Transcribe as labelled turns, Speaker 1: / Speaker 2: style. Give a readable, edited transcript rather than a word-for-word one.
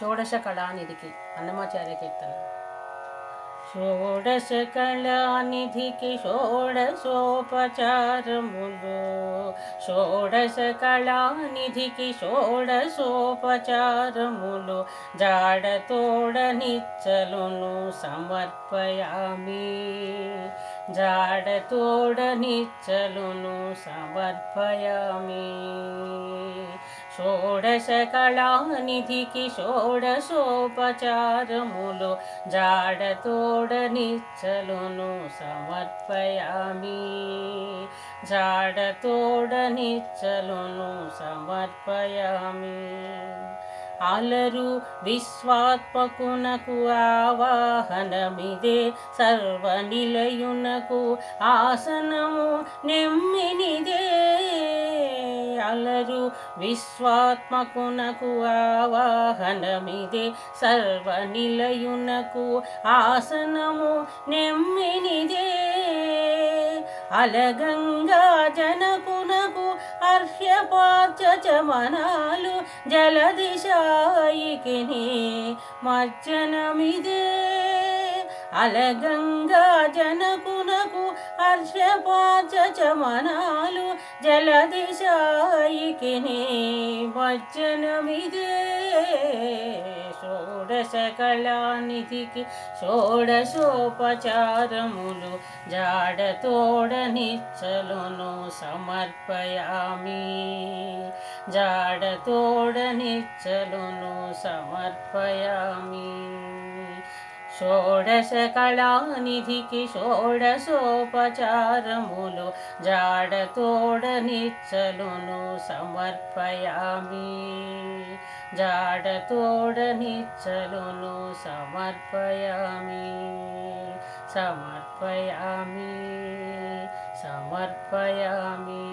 Speaker 1: షోడశ కళానిధికి అన్నమాచార్య కీర్తన. షోడశ కళానిధికి షోడశోపచారములు, షోడశ కళానిధికి షోడశోపచారములు, జాడతోడ నిచ్చలును సమర్పయామి, జాడతోడ నిచ్చలును సమర్పయామి. షోడశ కళానిధికి షోడశోపచారములు, జాడతోడ నిచ్చలును సమర్పయామి, జాడతోడ నిచ్చలును సమర్పయామి. అలరు విశ్వాత్మకునకు ఆవాహనమిదే, సర్వనిలయునకు ఆసనము నెమ్మినిదే. అలరు విశ్వాత్మకునకు ఆవాహనమిదే, సర్వనిలయునకు ఆసనము నెమ్మినిదే. అలగంగా జనకునకు అర్ఘ్యపార్చమనాలు, జలదిశాయికిని మజ్జనమిదే. అలగంగా జనకునకు అర్ఘ్యపార్చమనాలు, జలదిశాయికిని మజ్జనమిదే. షోడశ కళానిధికి షోడశోపచారములు, జాడతోడ నిచ్చలును సమర్పయామి, జాడతోడ నిచ్చలును సమర్పయామి. షోడశ కళానిధికి షోడశోపచారములు, జాడతోడ నిచ్చలును సమర్పయామి, జాడతోడ నిచ్చలును సమర్పయామి, సమర్పయామి, సమర్పయామి.